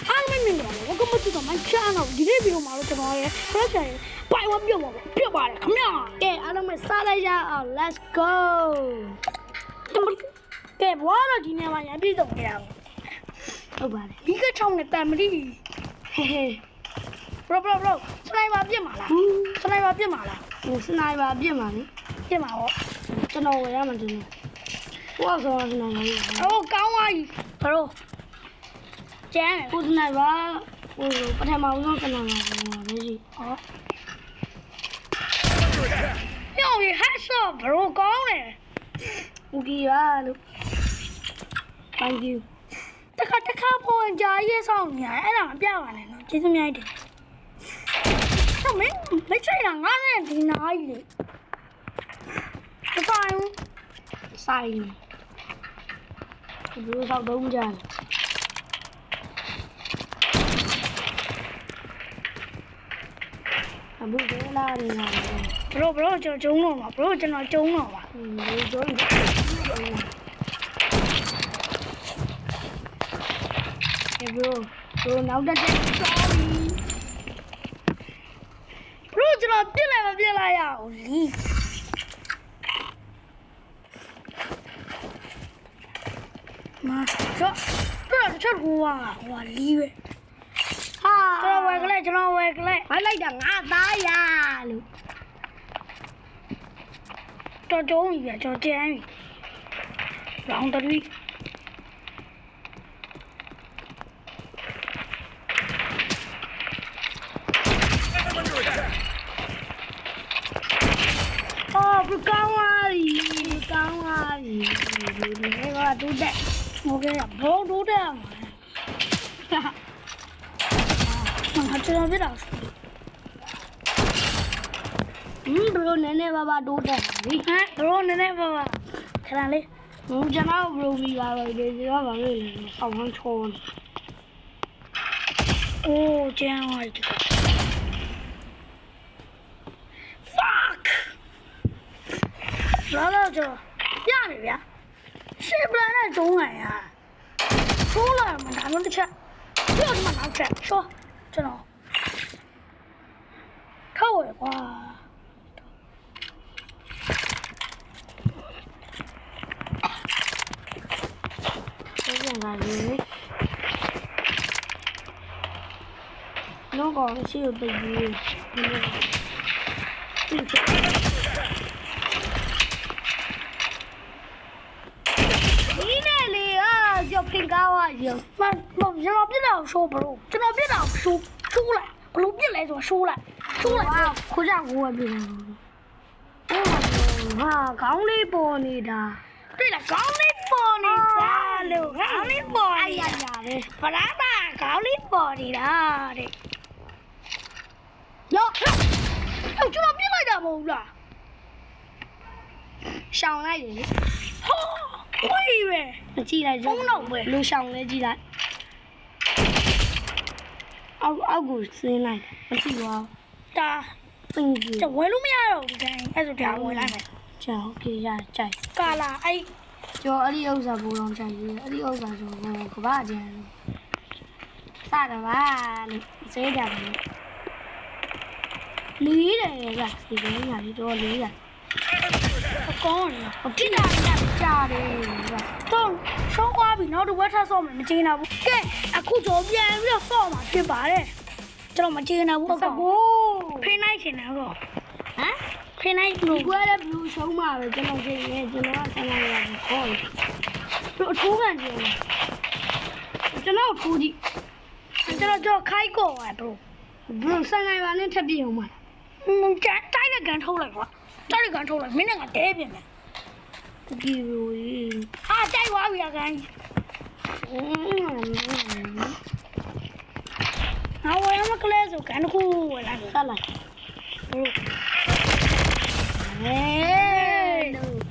အားမမြင်တော့ဘူးကမတူတော့မှချားတော့ဒီနေ့ဗီဒီယိုမှာတော့ကျွန်တော်ရဲ့ crash ရဲ့ပိုင်ဝပြုတ်ပါဘူးပြုတ်ပါတယ်ခင်ဗျာကဲအားလုံးပဲစားလိုက်ရအောင် let's go ကဲဘွားတော့ဒီနေ့မှရပြည့်စုံကြရအောင်ဟုတ်ပါတယ်ဒီကချောင်းနဲ့တန်မတိဟေးbro စနိုက်ပါပြစ်မှာလားစနိုက်ပါပြစ်မှာလားစနိုက်ပါပြစ်မှာလေပြစ်မှာပေါ့ကျွန်တော်ဝယ်ရမှာတင်ဘွားဆိုစနိုက်ပါကြီးအော်ကောင်းပါကြီး bro ကျန်ကိုစနိုက်ပါဟိုပထမဆုံးစနိုက်ပါပဲရှိဟောယောဟက်ဆော့ bro ကောင်းတယ်โอเคပါလို့ thank you တခါပေါ်ကြာရေးဆောင်နေရအဲ့ဒါမပြပါနဲ့နော်ကျေးဇူးများတယ်တော့မင်းမချိုင်တာငါနဲ့ဒီနာကြီးလေဆိုင်ဘယ်လိုဆောက်တော့ကြလဲအဘူကလာနေလားဘရိုကျွန်တော်ကျုံတော့ပါဘရိုကျွန်တော်ကျုံတော့ပါဘရိုကျုံဘရိုနောက်တက် sorry ဘရိုကျွန်တော်ပြစ်လိုက်မပြစ်လိုက်ရအောင်လီမာတော့ချက်ကိုဟိုလီပဲဟာကျွန်တော်ဝယ်ကလေးဖိုက်လိုက်တာငါသားရလို့တော်ကျုံးပြီကျွန်တော်ကျန်းပြီရောင်းတရီ不高啊哩，那个都在，我给他不都在嘛？哈哈，这边别打输。不如奶奶爸爸都在，不如奶奶爸爸，看哪里？见到不如比爸爸的，这个爸爸的好像错了。哦，这样啊，这个。လာတော့ကျွန်တော်ပြနေဗျာရှေ့ပလန်နဲ့ကျုံးလိုက်ရထိုးလာမှဒါမျိုးတစ်ချက်ပြော့ဒီမှာနောက်ချက်ရှော့ကျွန်တော်ထောက်ရကွာပြန်လာပြီတော့ကောရှိရပြီပင်ကားဝါရောကျွန်တော်ပြစ်တာကိုရှိုးဘလို့ကျွန်တော်ပြစ်တာကိုရှိုးလိုက်ဘလို့ပြစ်လဲဆိုတော့ရှိုးလိုက်ခိုးကြကိုပဲပြစ်နေတာဟာခေါင်းလေးပေါ်နေတာတွေ့လားခေါင်းလေးပေါ်နေတာလို့ခေါင်းလေးပေါ်နေရပဲပလာတာခေါင်းလေးပေါ်နေတာတဲ့ရောကျွန်တော်ပြစ်လိုက်တာမဟုတ်လားရှောင်းလိုက်တယ်ဟောဝေးပဲကြည့်လိုက်ကြတော့ပဲလူရှောင်းလဲကြည့်လိုက်အောက်ကိုစင်းလိုက်မကြည့်ပါတာပင်းကြီးကျဝဲလို့မရတော့ဒီတိုင်းအဲ့ဆိုဒါဝဲလိုက်မယ်ကြောက်ကြရကြိုက်ကာလာအဲ့ကျော်အဲ့ဒီဥစ္စာဘူတော်ကြိုက်ရေးအဲ့ဒီဥစ္စာဆိုတော့ကဘာကျန်စတာပါလို့စဲကြတယ်လေးတယ်ကဒီကနေ့ညလေးတော့လေးရကောင်းတယ်ပြစ်တာကြားတယ်တော့ရှောင်းသွားပြီနောက်တစ်ဝက်ထပ်ဆော့မယ်မကျင်းတော့ဘူးကဲအခုကျော်ပြန်ပြီးတော့ဆော့မှာဖြစ်ပါတယ်ကျွန်တော်မကျင်းတော့ဘူးဟုတ်ကောဖိနိုင်ချင်တယ်တော့ဟမ်ဖိနိုင်လို့ကွဲတဲ့ဘလူးရှုံးမှာပဲကျွန်တော်ကျင်းနေကျွန်တော်ကဆန္ဒရအောင်ခေါ်တယ်သူအထိုးကန်ကျင်းကျွန်တော်ထိုးကြည့်ကျွန်တော်ခိုက်ကောဘလူးဆန္ဒရနဲ့ထပ်ပြအောင်မှာတိုက်တဲ့ကန်ထုတ်လိုက်ကွာတိုက်တဲ့ကန်ထုတ်လိုက်မင်းနဲ့ကတဲပြင်မယ်ဒီလိုဟာတိုက်သွားပြီအကန်ငါဝယ်မကလေးဆိုကန်ခုဝယ်လိုက်ဆက်လိုက်တဲ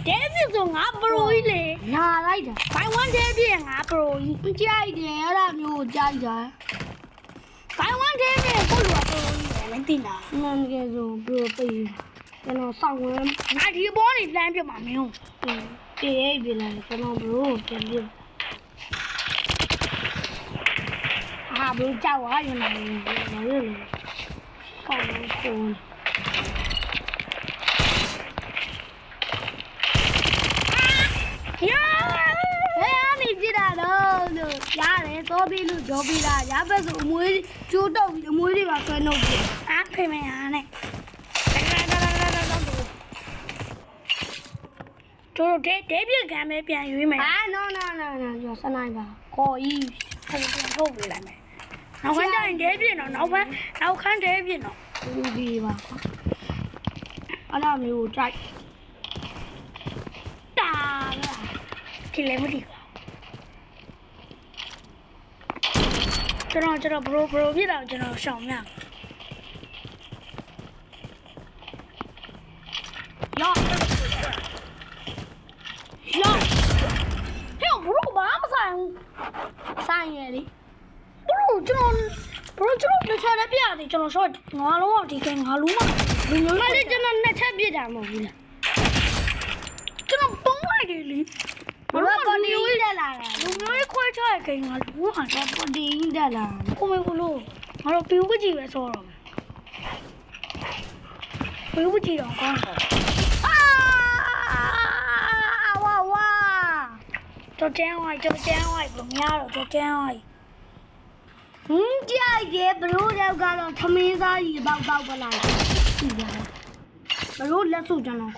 ပြင်ဆိုငါပရိုကြီးလေနာလိုက်တာဘိုင်ဝမ်တဲပြင်ငါပရိုကြီးကြိုက်တယ်အဲ့ဒါမျိုးကြိုက်တာဘိုင်ဝမ်တဲပြင်ကိုလူကပရိုကြီးပဲမသိလားငါငယ်ဆိုပရိုပိတ်ကျွန်တော်စောင့်ဝင်ငါဒီဘောနေလမ်းပြမှာမင်းပြေးရေးပြေးလာကျွန်တော်ဘရိုပြန်ပြေး ဘယ်ကြောက်ရရင်လည်းမလို့လေဆောင်းကိုယာဘယ်အနေပြတာတော့လို့ရတယ်သောပြီးလို့ကြောပြီးတာရဘက်ဆိုအမွေးကျိုးတော့ပြီးအမွေးတွေကဆွဲနှုတ်ပြီးဖိမရနဲ့တို့တဲပြကံပဲပြန်ရွေးမယ်no ကျော်စနိုင်ပါခေါ်ကြီးပြန်ထုတ်ပေးလိုက်မယ်နောက်ခန်းကျရင်တဲပြတော့နောက်ခန်းတဲပြတော့ဒီပါအဲ့လိုမျိုးကိုကြိုက်တာလားဒီလည်းမသိဘူးကျွန်တော်ဘရိုပြတော့ကျွန်တော်ရှောင်မြရောဟဲ့ဘရိုဘာမဆိုင်ရလေဘရိုကျွန်တော်တစ်ချက်လည်းပြရတယ်ကျွန်တော် short ငါလုံးအောင်ဒီကငါလုံးမလူမျိုးလေးကျွန်တော်နှစ်ချက်ပြတာမဟုတ်ဘူးလားကျွန်တော်ပုံးလိုက်တယ်လေဘရိုကဒီဝိတက်လာတာလူမျိုးလေးခွဲချရခင်ငါလူဟာတော့ပဒီတက်လာကိုမေကိုလို့ငါတို့ပြူပကြီးပဲဆောတော့ပြူပကြီးတော့ကောင်းတယ်တော့ကျန်းဝိုင်းဘယ်များတော့ကျန်းဝိုင်းကြိုက်တယ်ဘရိုးတော့ကတော့သမင်းသားကြီးပေါက်ပလာရှိတယ်ဘရိုးလက်စုကျွန်တော်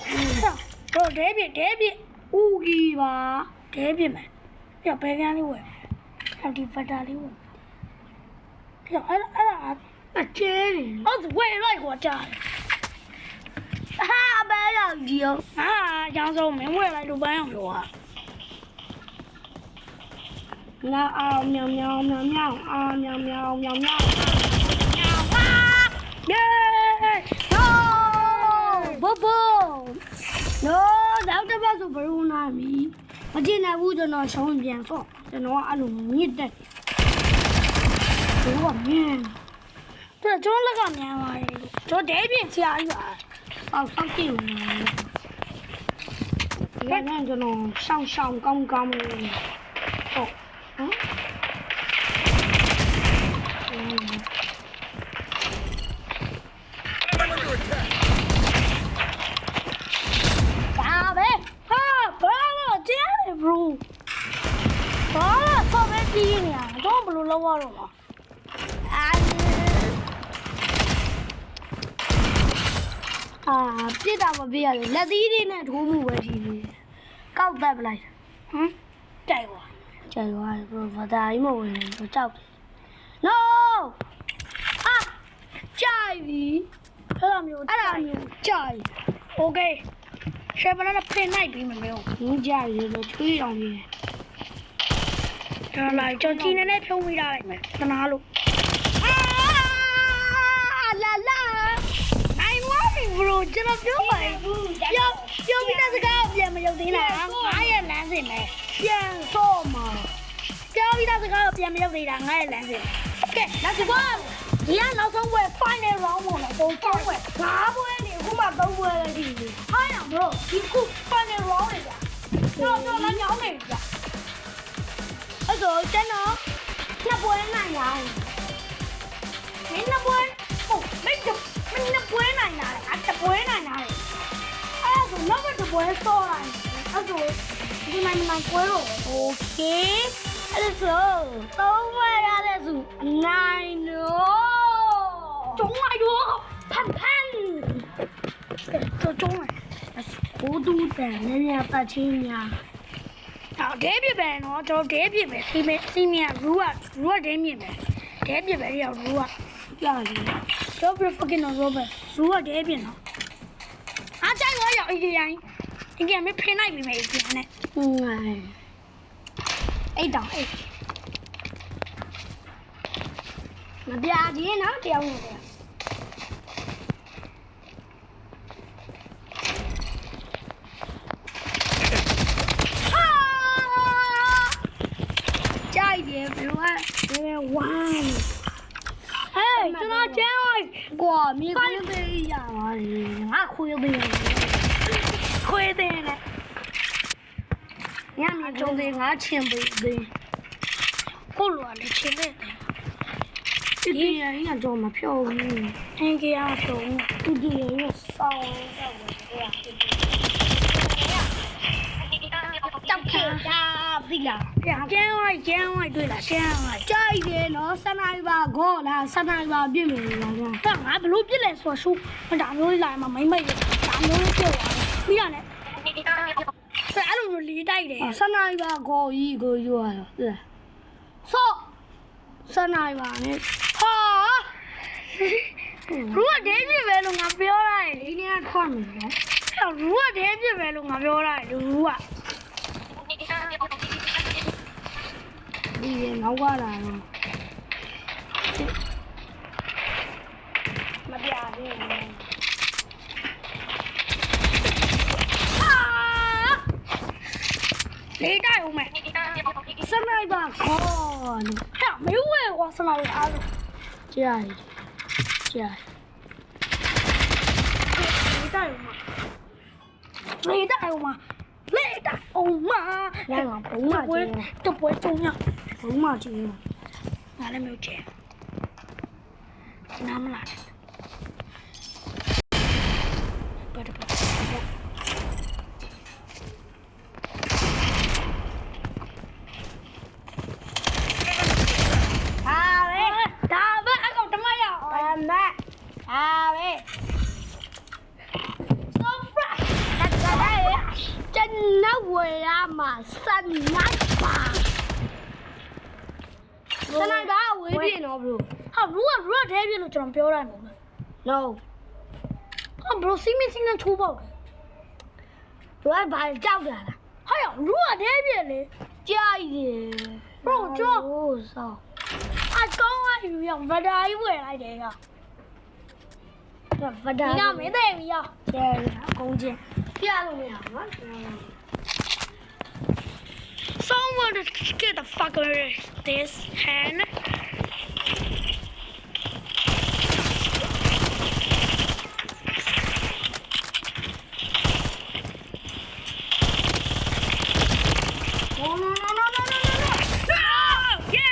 တော့ဒဲပြဦးကြီးပါဒဲပြမယ်ပြဘဲကန်းလေးဝယ်ဒီဖတ်တာလေးဝယ်ပြအဲ့ဒါအကျဲနေဟုတ်ဝယ်လိုက်ကွာကြားဟာဘဲရောက်ကြီးရောဟာရောင်းစုံမင်းဝယ်လိုက်လို့ပန်းအောင်လို့ဟာNow, meow, meow, meow, meow, meow, meow, meow, meow. Yay! No! Bobo! No, that's the best of Verona. I didn't would not show him again for the no, I don't need that. Oh, man. Don't look at me. So, David, oh, something. I don't know, come. Oh. Huh? Stop it! Bravo! Damn it, bro! Bravo! Stop it, don't blow the water. Did I have a beer? Let's eat in at home. Count that light. Huh? Taiwan. ကျန်သွားတယ်ဘရိုဘာသာကြီးမဝင်ဘူးကြောက်တယ် No ကြိုက်ပြီအဲ့လိုမျိုးကြိုက် Okay ရှယ်ဘလာနဲ့ဖိနိုင်ပြီမမေကိုကြိုက်ရလို့ချွေးအောင်ကြီးဒါလိုက်ကြော်ကြီးနဲ့ဖြုံးမိတာလိုက်မယ်သနာလို့လာI love you bro ကျွန်တော်ပြောပါပြောပြီးတဲ့စကားပြန်မရောက်သေးလားငါရဲ့လမ်းစဉ်နဲ့ပြန်စော့မှာပြောပြီးတဲ့စကားပြန်မရောက်သေးတာငါရဲ့လမ်းစဉ် Okay let's go ဒီကနောက်ဆုံးပွဲ final round မို့လားတော့3ပွဲ5ပွဲနေအခုမှ3ပွဲလည်းဒီဟာရ bro ဒီခု final round လေဗျာတော့လည်းညောင်းနေပြီဗျာအဲ့တော့ကျွန်တော်2ပွဲနိုင်ရတယ်မင်း2ပွဲဟုတ်မင်း2ပွဲနိုင်ရတယ်1ပွဲနိုင်ရတယ်အဲ့ဒါဆိုနောက်တစ်ပွဲစော့လိုက်အဲ့တော့ဒီမှာပွဲတော့ Okay အဲ့ဒါဆို3ပွဲရတဲ့စုနိုင်တော့ကျုံးလိုက်တော့ဖန်တော့ကျုံးလိုက်ကိုတူတန်နည်းနည်းပတ်ချင်းများတော့ဒဲပြပဲနော်ကျွန်တော်ဒဲပြပဲစီမီယာရူကဒဲမြင့်ပဲဒဲပြပဲရောက်ရူကကြားတယ်တော့ fucking no robot ရူကဒဲပြနော်အားကြိုက်ရောရောက်အေးရိုင်းဒီကမဖိနိုင်ပြီမေးပြန်နဲ့အဲ့တောင်အဲ့မပြာဒီနော်တရားဝင်တယ်ကြိုက်တယ်ဘယ်လိုလဲဝမ်းဟဲ့ကျွန်တော်ကျန်းလိုက်ကွာမြေခွေးသေးရပါတယ်ငါခွေးသေးတယ်ခွေးသေးတယ်ညမြေကျုံသေးငါချင်းပေးသေးကိုလိုလည်းချင်းသေးတယ် ဒီရင်းကတော့မဖြောဘူးအင်ကြီးအောင်ဖြောဘူးဒီရင်းဆောင်းတော့ဝင်ကြောက်ခဲ့တာပြီလားကျန်းဝိုက်တွေ့လားကျန်းဝိုက်ကြိုက်တယ်နော်စနိုက်ပါခေါ်လားစနိုက်ပါပြစ်မယ်လားဟာငါဘလို့ပြစ်လဲဆိုရှုဒါမျိုးလေးလာမှမိမ့်မိတ်ဒါမျိုးလေးပြောသွားပြီးရတယ်အဲ့လိုမျိုးလေးတိုက်တယ်စနိုက်ပါခေါ်ကြီးကိုယူရတော့ဆော့စနိုက်ပါနဲ့ဟာရူကဒဲပြစ်ပဲလို့ငါပြောရတယ်ဒီနေ့ကထွက်မယ်နော်ရူကဒဲပြစ်ပဲလို့ငါပြောရတယ်ရူကဒီနောက်ကလာတော့မပြဘူးလေးတိုက်ဦးမယ်စနိုက်ပါခေါ်လို့ဟာမင်းဝဲကွာစနိုက်အားလုံးကြားလေးတိုက်ဦးမ来嘛，不嘛接，都不会中呀，不嘛接嘛，哪里没有接？哪么来？不是，大卫，俺搞什么呀？大卫。真的我呀嘛，三奶吧，我一遍了，bro。好，如果这边了，就能表来吗 ？No。啊，bro，谁没听见粗暴的？不要把人找来了。哎呀，如果这边嘞，加一点。bro，这。啊，刚啊，有样，不然一回来这个。你看没得没有？这公鸡。Someone get the fuck out of this hand. No. Yes.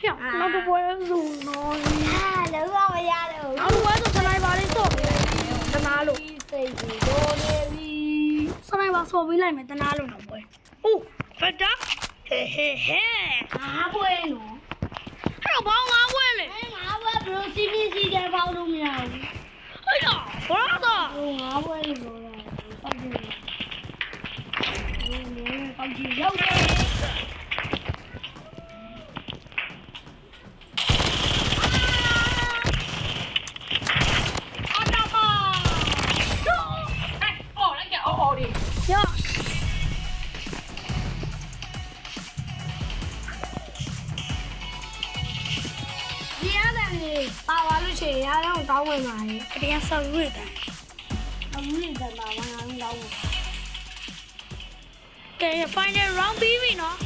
Yeah, not the boy who knows. Hello, how are you? စနိုက်ပါဆော်ပေးလိုက်မယ်တနာလို့တော့ပွဲ။အိုးဖတ်တာဟဲငါပွဲနော်။အဲ့တော့ဘောင်းငါပွဲလေ။ငါပွဲဘရိုစီမီစီတဲ့ပေါက်လို့မရဘူး။အဲ့တော့ဘာတော့ငါပွဲလို့ပြောတာ။ပတ်ကြည့်။ပတ်ကြည့်ရောက်တယ်။ပါပါလို့ရှိရင်အားလုံးတောင်းဝင်ပါလေအတင်းဆောက်ရွေ့တယ်အမှုနဲ့ပါပါငါလုံးတောင်းဝင်ကဲ final round ပြီးပြီနော်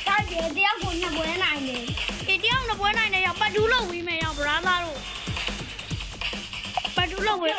တားတယ်တရားကိုနှစ်ပွဲနိုင်တယ်ဒီတရားနှစ်ပွဲနိုင်တယ်ရောက်ပတ်တူးလို့ဝီးမယ်ရောက်ဗရာသာတို့ပတ်တူးလို့ဝီး